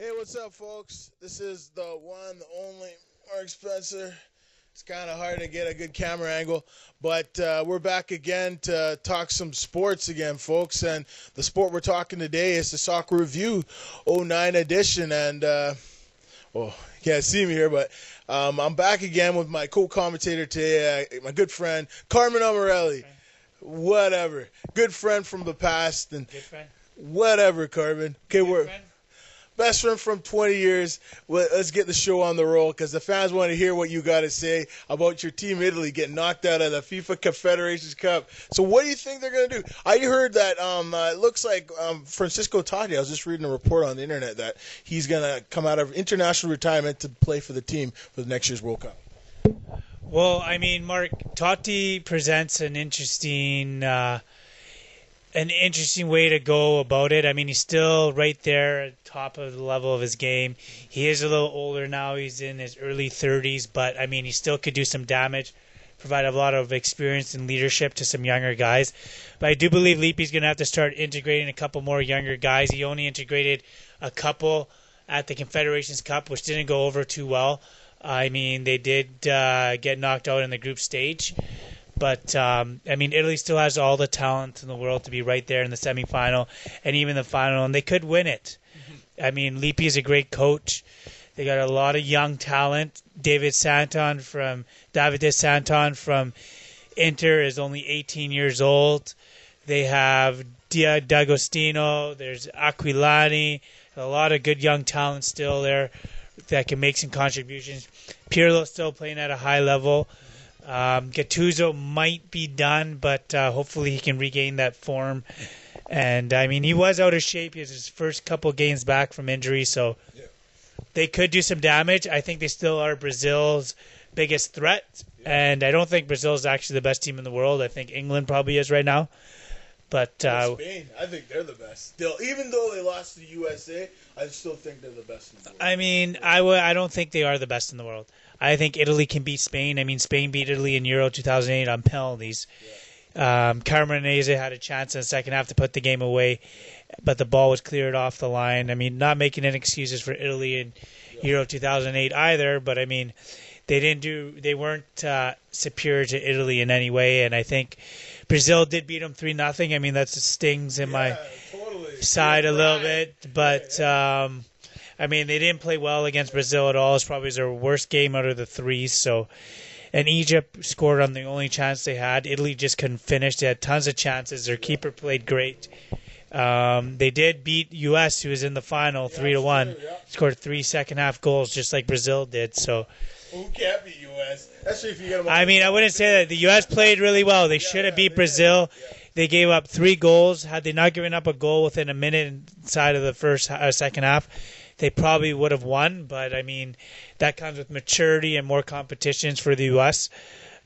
Hey, what's up, folks? This is the one, the only Mark Spencer. It's kind of hard to get a good camera angle, but we're back again to talk some sports again, folks. And the sport we're talking today is the Soccer Review '09 edition. And, you can't see me here, but I'm back again with my co-commentator today, my good friend, Carmine Amarelli. Whatever. Good friend from the past. And Good friend. whatever, Carmine. Okay, we're best friend from 20 years. Let's get the show on the roll because the fans want to hear what you got to say about your team Italy getting knocked out of the FIFA Confederations Cup. So what do you think they're going to do? I heard that it looks like Francisco Totti, I was just reading a report on the internet that he's going to come out of international retirement to play for the team for the next year's World Cup. Well, I mean, Mark, Totti presents an interesting way to go about it. I mean, he's still right there at the top of the level of his game. He is a little older now. He's in his early 30s, but, I mean, he still could do some damage, provide a lot of experience and leadership to some younger guys. But I do believe Lippi's going to have to start integrating a couple more younger guys. He only integrated a couple at the Confederations Cup, which didn't go over too well. I mean, they did get knocked out in the group stage. But, I mean, Italy still has all the talent in the world to be right there in the semifinal and even the final, and they could win it. Mm-hmm. I mean, Lippi is a great coach. They got a lot of young talent. Davide Santon from Inter is only 18 years old. They have D'Agostino. There's Aquilani. A lot of good young talent still there that can make some contributions. Pirlo's still playing at a high level. Gattuso might be done, but hopefully he can regain that form. And, I mean, he was out of shape. He was his first couple games back from injury, so they could do some damage. I think they still are Brazil's biggest threat, and I don't think Brazil is actually the best team in the world. I think England probably is right now. But Spain, I think they're the best. Still, even though they lost to the USA, I still think they're the best in the world. I mean, I don't think they are the best in the world. I think Italy can beat Spain. I mean, Spain beat Italy in Euro 2008 on penalties. Carmine had a chance in the second half to put the game away, but the ball was cleared off the line. I mean, not making any excuses for Italy in Euro 2008 either, but I mean, they weren't superior to Italy in any way, and I think Brazil did beat them 3-0. I mean, that stings in my side a little bit, but I mean, they didn't play well against Brazil at all. It's probably their worst game out of the three. So, and Egypt scored on the only chance they had. Italy just couldn't finish. They had tons of chances. Their keeper played great. They did beat U.S., who was in the final 3-1. Scored 3 second-half goals, just like Brazil did. So, who can't beat U.S.? Especially if you get them. I mean, I wouldn't say that. The U.S. played really well. They should have beat Brazil. They gave up 3 goals. Had they not given up a goal within a minute inside of the second half, they probably would have won. But, I mean, that comes with maturity and more competitions for the U.S.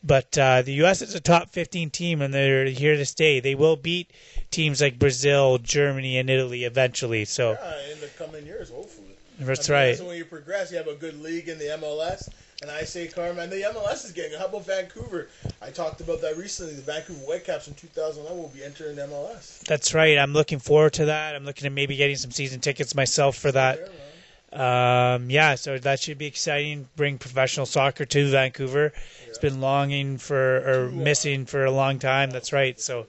But the U.S. is a top 15 team, and they're here to stay. They will beat teams like Brazil, Germany, and Italy eventually. So in the coming years, hopefully. That's right. So when you progress, you have a good league in the MLS. And I say, Carmen, the MLS is getting. How about Vancouver? I talked about that recently. The Vancouver Whitecaps in 2011 will be entering the MLS. That's right. I'm looking forward to that. I'm looking at maybe getting some season tickets myself for that. So that should be exciting. Bring professional soccer to Vancouver. It's been missing for a long time. That's right. So,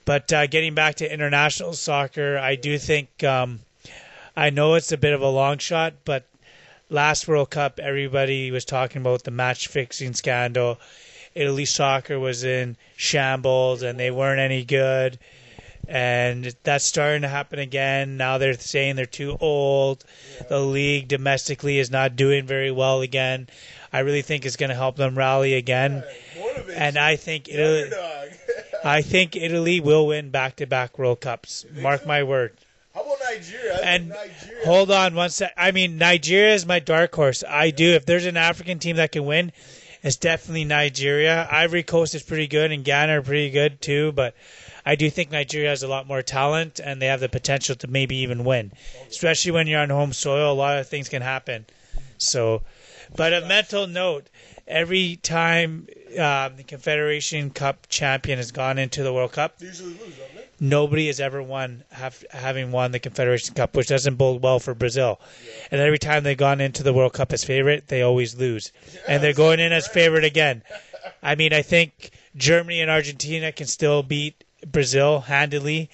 but getting back to international soccer, I do think I know it's a bit of a long shot, but last World Cup, everybody was talking about the match-fixing scandal. Italy soccer was in shambles, and they weren't any good. And that's starting to happen again. Now they're saying they're too old. The league domestically is not doing very well again. I really think it's going to help them rally again. And I think Italy will win back-to-back World Cups. Mark my word. How about Nigeria? Nigeria. Hold on one sec. I mean, Nigeria is my dark horse. I do. If there's an African team that can win, it's definitely Nigeria. Ivory Coast is pretty good, and Ghana are pretty good too. But I do think Nigeria has a lot more talent, and they have the potential to maybe even win. Especially when you're on home soil, a lot of things can happen. So, but a mental note: every time the Confederation Cup champion has gone into the World Cup, They usually lose, don't they? nobody has ever having won the Confederation Cup, which doesn't bode well for Brazil. Yeah. And every time they've gone into the World Cup as favorite, they always lose. And they're going in as favorite again. I mean, I think Germany and Argentina can still beat Brazil handily.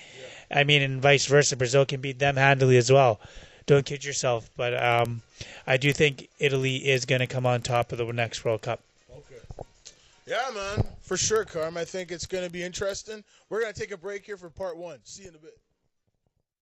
Yeah. I mean, and vice versa. Brazil can beat them handily as well. Don't kid yourself. But I do think Italy is going to come on top of the next World Cup. Okay. Yeah, man. For sure, Carm. I think it's going to be interesting. We're going to take a break here for part 1. See you in a bit.